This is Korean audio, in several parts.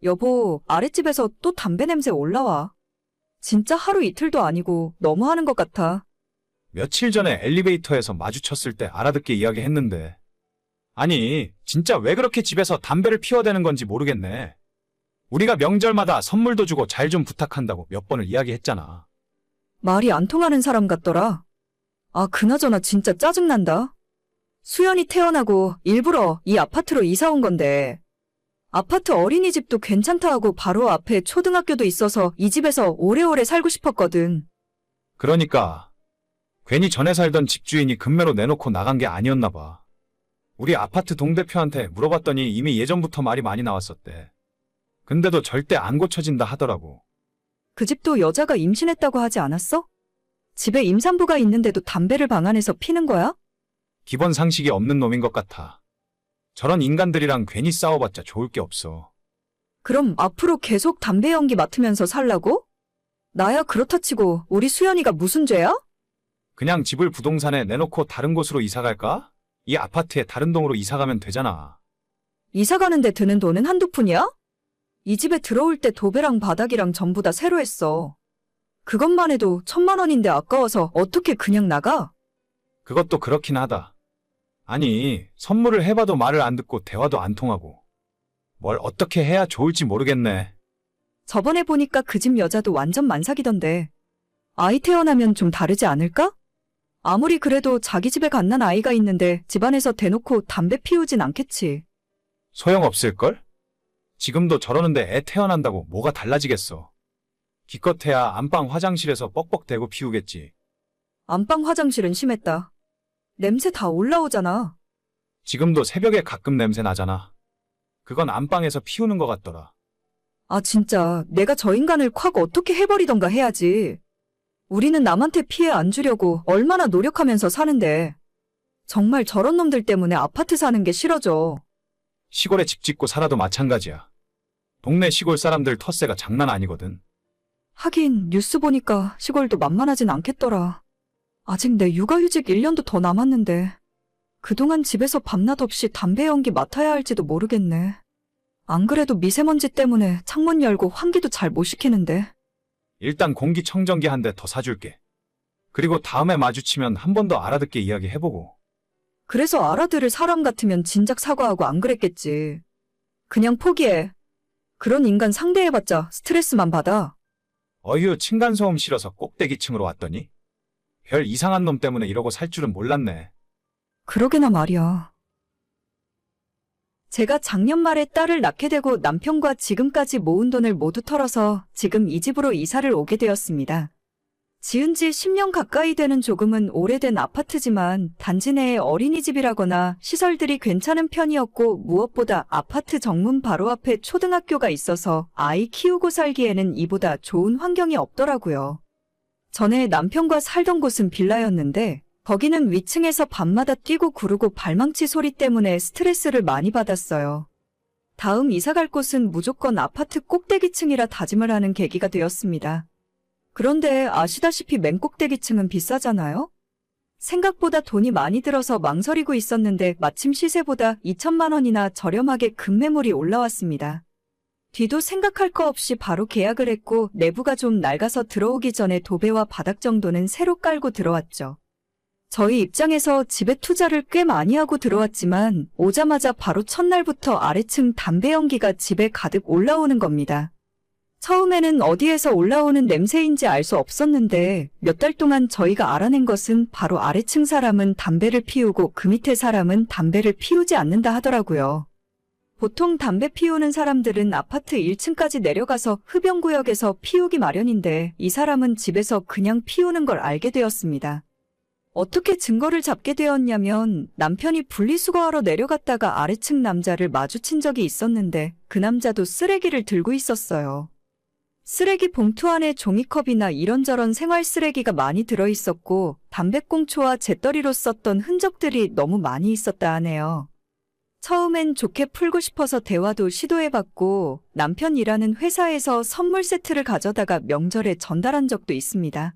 여보, 아랫집에서 또 담배 냄새 올라와. 진짜 하루 이틀도 아니고 너무하는 것 같아. 며칠 전에 엘리베이터에서 마주쳤을 때 알아듣게 이야기했는데. 아니, 진짜 왜 그렇게 집에서 담배를 피워대는 건지 모르겠네. 우리가 명절마다 선물도 주고 잘 좀 부탁한다고 몇 번을 이야기했잖아. 말이 안 통하는 사람 같더라. 아, 그나저나 진짜 짜증난다. 수연이 태어나고 일부러 이 아파트로 이사 온 건데, 아파트 어린이집도 괜찮다 하고 바로 앞에 초등학교도 있어서 이 집에서 오래오래 살고 싶었거든. 그러니까 괜히 전에 살던 집주인이 금매로 내놓고 나간 게 아니었나 봐. 우리 아파트 동대표한테 물어봤더니 이미 예전부터 말이 많이 나왔었대. 근데도 절대 안 고쳐진다 하더라고. 그 집도 여자가 임신했다고 하지 않았어? 집에 임산부가 있는데도 담배를 방 안에서 피는 거야? 기본 상식이 없는 놈인 것 같아. 저런 인간들이랑 괜히 싸워봤자 좋을 게 없어. 그럼 앞으로 계속 담배 연기 맡으면서 살라고? 나야 그렇다 치고 우리 수연이가 무슨 죄야? 그냥 집을 부동산에 내놓고 다른 곳으로 이사 갈까? 이 아파트에 다른 동으로 이사 가면 되잖아. 이사 가는데 드는 돈은 한두 푼이야? 이 집에 들어올 때 도배랑 바닥이랑 전부 다 새로 했어. 그것만 해도 1,000만 원인데 아까워서 어떻게 그냥 나가? 그것도 그렇긴 하다. 아니, 선물을 해봐도 말을 안 듣고 대화도 안 통하고. 뭘 어떻게 해야 좋을지 모르겠네. 저번에 보니까 그 집 여자도 완전 만삭이던데. 아이 태어나면 좀 다르지 않을까? 아무리 그래도 자기 집에 갓난 아이가 있는데 집안에서 대놓고 담배 피우진 않겠지. 소용없을걸? 지금도 저러는데 애 태어난다고 뭐가 달라지겠어. 기껏해야 안방 화장실에서 뻑뻑대고 피우겠지. 안방 화장실은 심했다. 냄새 다 올라오잖아. 지금도 새벽에 가끔 냄새 나잖아. 그건 안방에서 피우는 것 같더라. 아, 진짜 내가 저 인간을 콱 어떻게 해버리던가 해야지. 우리는 남한테 피해 안 주려고 얼마나 노력하면서 사는데. 정말 저런 놈들 때문에 아파트 사는 게 싫어져. 시골에 집 짓고 살아도 마찬가지야. 동네 시골 사람들 텃세가 장난 아니거든. 하긴 뉴스 보니까 시골도 만만하진 않겠더라. 아직 내 육아휴직 1년도 더 남았는데 그동안 집에서 밤낮 없이 담배 연기 맡아야 할지도 모르겠네. 안 그래도 미세먼지 때문에 창문 열고 환기도 잘 못 시키는데. 일단 공기청정기 한 대 더 사줄게. 그리고 다음에 마주치면 한 번 더 알아듣게 이야기해보고. 그래서 알아들을 사람 같으면 진작 사과하고 안 그랬겠지. 그냥 포기해. 그런 인간 상대해봤자 스트레스만 받아. 어휴, 층간소음 싫어서 꼭대기층으로 왔더니 별 이상한 놈 때문에 이러고 살 줄은 몰랐네. 그러게나 말이야. 제가 작년 말에 딸을 낳게 되고 남편과 지금까지 모은 돈을 모두 털어서 지금 이 집으로 이사를 오게 되었습니다. 지은 지 10년 가까이 되는 조금은 오래된 아파트지만 단지 내에 어린이집이라거나 시설들이 괜찮은 편이었고 무엇보다 아파트 정문 바로 앞에 초등학교가 있어서 아이 키우고 살기에는 이보다 좋은 환경이 없더라고요. 전에 남편과 살던 곳은 빌라였는데 거기는 위층에서 밤마다 뛰고 구르고 발망치 소리 때문에 스트레스를 많이 받았어요. 다음 이사 갈 곳은 무조건 아파트 꼭대기층이라 다짐을 하는 계기가 되었습니다. 그런데 아시다시피 맨 꼭대기층은 비싸잖아요? 생각보다 돈이 많이 들어서 망설이고 있었는데 마침 시세보다 2,000만 원이나 저렴하게 급매물이 올라왔습니다. 뒤도 생각할 거 없이 바로 계약을 했고 내부가 좀 낡아서 들어오기 전에 도배와 바닥 정도는 새로 깔고 들어왔죠. 저희 입장에서 집에 투자를 꽤 많이 하고 들어왔지만 오자마자 바로 첫날부터 아래층 담배 연기가 집에 가득 올라오는 겁니다. 처음에는 어디에서 올라오는 냄새인지 알 수 없었는데 몇 달 동안 저희가 알아낸 것은 바로 아래층 사람은 담배를 피우고 그 밑에 사람은 담배를 피우지 않는다 하더라고요. 보통 담배 피우는 사람들은 아파트 1층까지 내려가서 흡연구역에서 피우기 마련인데 이 사람은 집에서 그냥 피우는 걸 알게 되었습니다. 어떻게 증거를 잡게 되었냐면 남편이 분리수거하러 내려갔다가 아래층 남자를 마주친 적이 있었는데 그 남자도 쓰레기를 들고 있었어요. 쓰레기 봉투 안에 종이컵이나 이런저런 생활 쓰레기가 많이 들어있었고 담배꽁초와 재떨이로 썼던 흔적들이 너무 많이 있었다 하네요. 처음엔 좋게 풀고 싶어서 대화도 시도해봤고 남편 일하는 회사에서 선물 세트를 가져다가 명절에 전달한 적도 있습니다.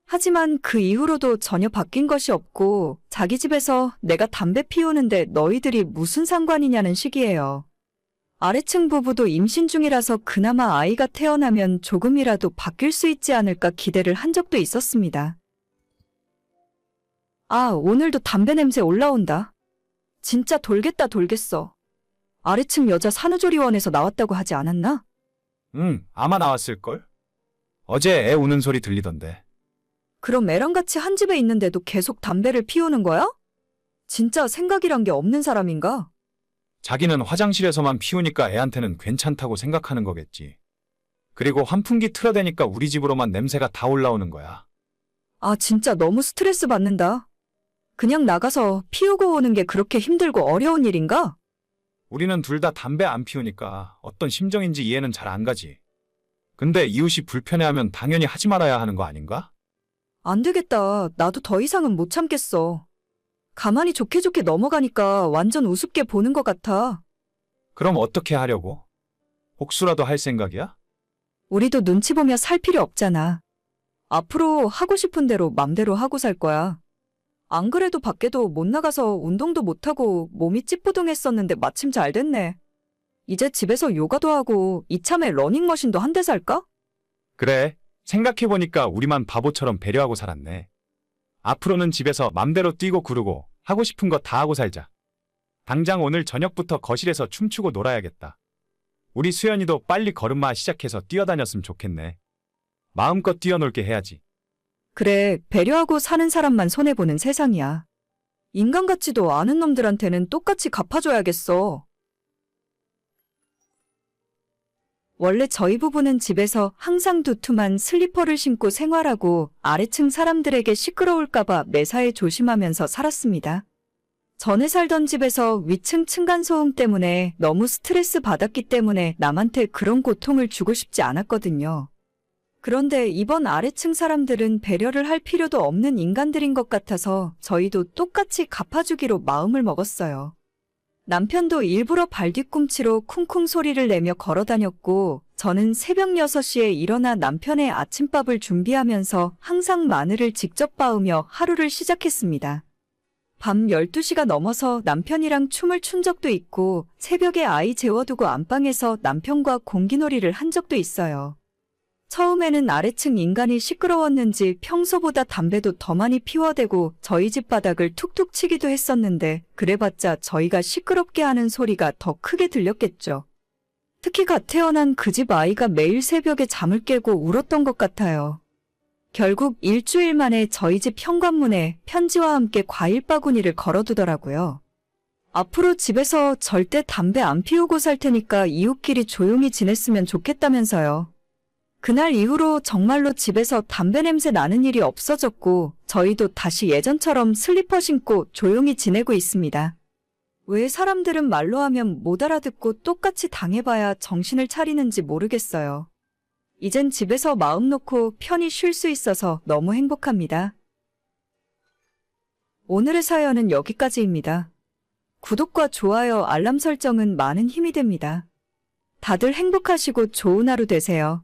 하지만 그 이후로도 전혀 바뀐 것이 없고 자기 집에서 내가 담배 피우는데 너희들이 무슨 상관이냐는 식이에요. 아래층 부부도 임신 중이라서 그나마 아이가 태어나면 조금이라도 바뀔 수 있지 않을까 기대를 한 적도 있었습니다. 아, 오늘도 담배 냄새 올라온다. 진짜 돌겠다 돌겠어. 아래층 여자 산후조리원에서 나왔다고 하지 않았나? 응, 아마 나왔을걸? 어제 애 우는 소리 들리던데. 그럼 애랑 같이 한 집에 있는데도 계속 담배를 피우는 거야? 진짜 생각이란 게 없는 사람인가? 자기는 화장실에서만 피우니까 애한테는 괜찮다고 생각하는 거겠지. 그리고 환풍기 틀어대니까 우리 집으로만 냄새가 다 올라오는 거야. 아, 진짜 너무 스트레스 받는다. 그냥 나가서 피우고 오는 게 그렇게 힘들고 어려운 일인가? 우리는 둘 다 담배 안 피우니까 어떤 심정인지 이해는 잘 안 가지. 근데 이웃이 불편해하면 당연히 하지 말아야 하는 거 아닌가? 안 되겠다. 나도 더 이상은 못 참겠어. 가만히 좋게 좋게 넘어가니까 완전 우습게 보는 것 같아. 그럼 어떻게 하려고? 복수라도 할 생각이야? 우리도 눈치 보며 살 필요 없잖아. 앞으로 하고 싶은 대로 맘대로 하고 살 거야. 안 그래도 밖에도 못 나가서 운동도 못하고 몸이 찌뿌둥했었는데 마침 잘 됐네. 이제 집에서 요가도 하고 이참에 러닝머신도 한 대 살까? 그래, 생각해보니까 우리만 바보처럼 배려하고 살았네. 앞으로는 집에서 맘대로 뛰고 구르고 하고 싶은 거 다 하고 살자. 당장 오늘 저녁부터 거실에서 춤추고 놀아야겠다. 우리 수연이도 빨리 걸음마 시작해서 뛰어다녔으면 좋겠네. 마음껏 뛰어놀게 해야지. 그래, 배려하고 사는 사람만 손해보는 세상이야. 인간 같지도 않은 놈들한테는 똑같이 갚아줘야겠어. 원래 저희 부부는 집에서 항상 두툼한 슬리퍼를 신고 생활하고 아래층 사람들에게 시끄러울까봐 매사에 조심하면서 살았습니다. 전에 살던 집에서 위층 층간소음 때문에 너무 스트레스 받았기 때문에 남한테 그런 고통을 주고 싶지 않았거든요. 그런데 이번 아래층 사람들은 배려를 할 필요도 없는 인간들인 것 같아서 저희도 똑같이 갚아주기로 마음을 먹었어요. 남편도 일부러 발뒤꿈치로 쿵쿵 소리를 내며 걸어다녔고 저는 새벽 6시에 일어나 남편의 아침밥을 준비하면서 항상 마늘을 직접 빻으며 하루를 시작했습니다. 밤 12시가 넘어서 남편이랑 춤을 춘 적도 있고 새벽에 아이 재워두고 안방에서 남편과 공기놀이를 한 적도 있어요. 처음에는 아래층 인간이 시끄러웠는지 평소보다 담배도 더 많이 피워대고 저희 집 바닥을 툭툭 치기도 했었는데 그래봤자 저희가 시끄럽게 하는 소리가 더 크게 들렸겠죠. 특히 갓 태어난 그 집 아이가 매일 새벽에 잠을 깨고 울었던 것 같아요. 결국 일주일 만에 저희 집 현관문에 편지와 함께 과일 바구니를 걸어두더라고요. 앞으로 집에서 절대 담배 안 피우고 살 테니까 이웃끼리 조용히 지냈으면 좋겠다면서요. 그날 이후로 정말로 집에서 담배 냄새 나는 일이 없어졌고 저희도 다시 예전처럼 슬리퍼 신고 조용히 지내고 있습니다. 왜 사람들은 말로 하면 못 알아듣고 똑같이 당해봐야 정신을 차리는지 모르겠어요. 이젠 집에서 마음 놓고 편히 쉴 수 있어서 너무 행복합니다. 오늘의 사연은 여기까지입니다. 구독과 좋아요, 알람 설정은 많은 힘이 됩니다. 다들 행복하시고 좋은 하루 되세요.